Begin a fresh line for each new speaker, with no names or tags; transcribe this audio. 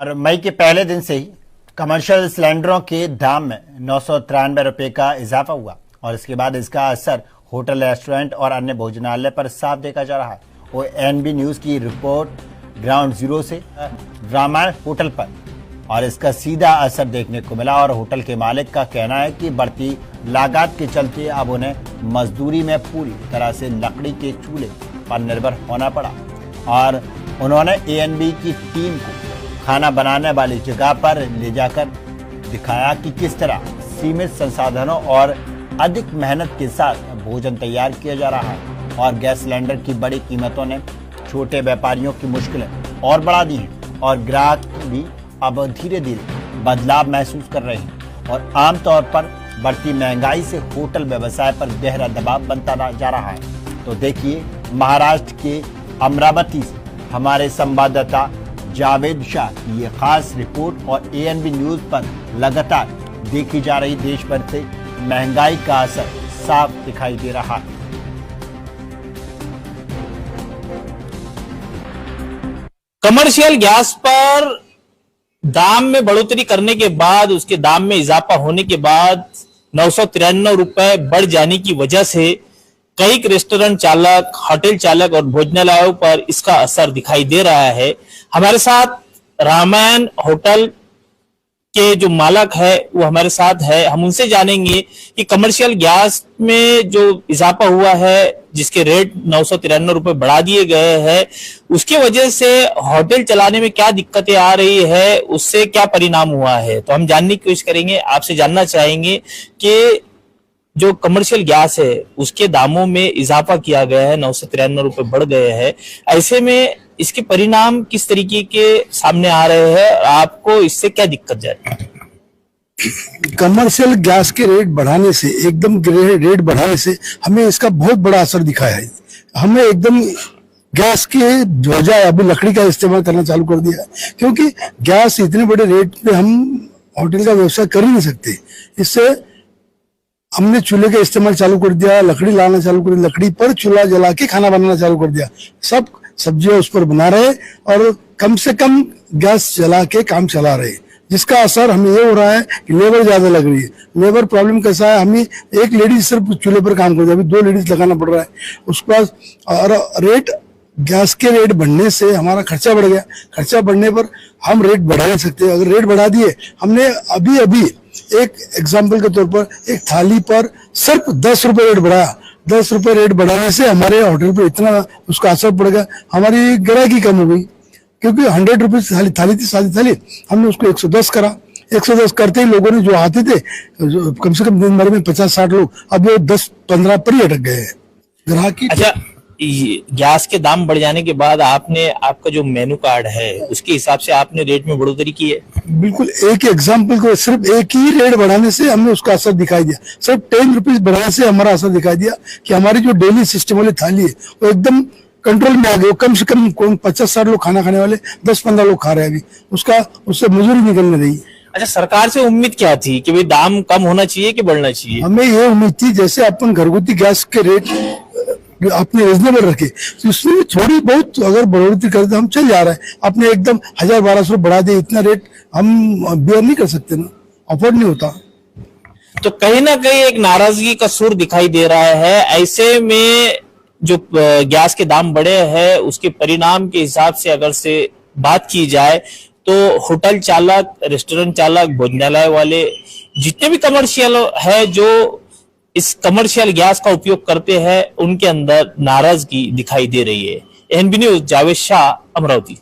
और मई के पहले दिन से ही कमर्शियल सिलेंडरों के दाम में 993 रुपये का इजाफा हुआ और इसके बाद इसका असर होटल, रेस्टोरेंट और अन्य भोजनालय पर साफ देखा जा रहा है। ONB न्यूज की रिपोर्ट ग्राउंड जीरो से रामायण होटल पर, और इसका सीधा असर देखने को मिला। और होटल के मालिक का कहना है कि बढ़ती लागत के चलते अब उन्हें मजदूरी में पूरी तरह से लकड़ी के चूल्हे पर निर्भर होना पड़ा। और उन्होंने ANB की टीम को खाना बनाने वाली जगह पर ले जाकर दिखाया कि किस तरह सीमित संसाधनों और अधिक मेहनत के साथ भोजन तैयार किया जा रहा है। और गैस सिलेंडर की बड़ी कीमतों ने छोटे व्यापारियों की मुश्किलें और बढ़ा दी हैं और ग्राहक भी अब धीरे धीरे बदलाव महसूस कर रहे हैं। और आमतौर पर बढ़ती महंगाई से होटल व्यवसाय पर गहरा दबाव बनता जा रहा है। तो देखिए महाराष्ट्र के अमरावती से हमारे संवाददाता जावेद शाह की ये खास रिपोर्ट और ANB न्यूज पर लगातार देखी जा रही देश भर से महंगाई का असर साफ दिखाई दे रहा है।
कमर्शियल गैस पर दाम में बढ़ोतरी करने के बाद, उसके दाम में इजाफा होने के बाद 993 रुपए बढ़ जाने की वजह से कई रेस्टोरेंट चालक, होटल चालक और भोजनालयों पर इसका असर दिखाई दे रहा है। हमारे साथ रामायण होटल के जो मालक है वो हमारे साथ है। हम उनसे जानेंगे कि कमर्शियल गैस में जो इजाफा हुआ है, जिसके रेट 993 रुपए बढ़ा दिए गए हैं, उसके वजह से होटल चलाने में क्या दिक्कतें आ रही है, उससे क्या परिणाम हुआ है। तो हम जानने की कोशिश करेंगे। आपसे जानना चाहेंगे कि जो कमर्शियल गैस है उसके दामों में इजाफा किया गया है, 993 रुपए बढ़ गए हैं। ऐसे में इसके परिणाम किस तरीके के सामने आ रहे हैं, आपको इससे क्या दिक्कत जा रही है?
कमर्शियल गैस के रेट बढ़ाने से, एकदम रेट बढ़ाने से हमें इसका बहुत बड़ा असर दिखा है। हमें एकदम गैस के बजाय अभी लकड़ी का इस्तेमाल करना चालू कर दिया, क्योंकि गैस इतने बड़े रेट पे हम होटल का व्यवसाय कर ही नहीं सकते। इससे हमने चूल्हे का इस्तेमाल चालू कर दिया, लकड़ी लाना चालू कर दिया, लकड़ी पर चूल्हा जला के खाना बनाना चालू कर दिया। सब सब्जियां उस पर बना रहे और कम से कम गैस जला के काम चला रहे, जिसका असर हमें ये हो रहा है कि लेबर ज्यादा लग रही है। लेबर प्रॉब्लम कैसा है, हमें एक लेडीज सिर्फ चूल्हे पर काम करती है, अभी 2 लेडीज लगाना पड़ रहा है उसके पास। और रेट, गैस के रेट बढ़ने से हमारा खर्चा बढ़ गया। खर्चा बढ़ने पर हम रेट बढ़ा नहीं सकते। अगर रेट बढ़ा दिए, हमने अभी एक एग्जाम्पल के तौर पर एक थाली पर सिर्फ 10 रुपए रेट बढ़ाया। 10 रुपए रेट बढ़ाने से हमारे होटल पे इतना उसका असर पड़ गया, हमारी ग्राहकी कम हो गई। क्योंकि 100 रुपीज थाली थी, सादी थाली, हमने उसको 110 करा। 110 करते ही लोगों ने जो आते थे, कम से कम दिन भर में 50-60 लोग, अब वो 10-15 पर ही अटक गए हैं ग्राहकी।
अच्छा, गैस के दाम बढ़ जाने के बाद आपका जो मेनू कार्ड है उसके हिसाब से आपने रेट में बढ़ोतरी की है?
बिल्कुल, एक एग्जाम्पल को सिर्फ एक ही रेट बढ़ाने से हमने उसका असर दिखाई दिया। सिर्फ 10 रुपीज बढ़ाने से हमारा असर दिखाई दिया कि हमारी जो डेली सिस्टम वाली थाली है वो एकदम कंट्रोल में आ गई। कम से कम 50-60 लोग खाना खाने वाले 10-15 लोग खा रहे हैं अभी, उससे मजदूरी निकलने रही।
अच्छा, सरकार से उम्मीद क्या थी कि भाई दाम कम होना चाहिए कि बढ़ना चाहिए?
हमें ये उम्मीद थी जैसे अपन घरगुती गैस के रेट अपने रिजनेबल रखे, तो इसमें थोड़ी बहुत अगर बढ़ोतरी करते हम चल जा रहे हैं। आपने एकदम 1000-1200 बढ़ा दिए, इतना रेट हम बेयर नहीं कर सकते ना, अफोर्ड नहीं होता।
तो कहीं ना कहीं एक नाराजगी का सुर दिखाई दे रहा है। ऐसे में जो गैस के दाम बढ़े हैं उसके परिणाम के हिसाब से अगर से बात की जाए तो होटल चालक, रेस्टोरेंट चालक, भोजनालय वाले, जितने भी कमर्शियल है जो इस कमर्शियल गैस का उपयोग करते हैं, उनके अंदर नाराजगी दिखाई दे रही है। ANB news, Javed Shah, Amravati.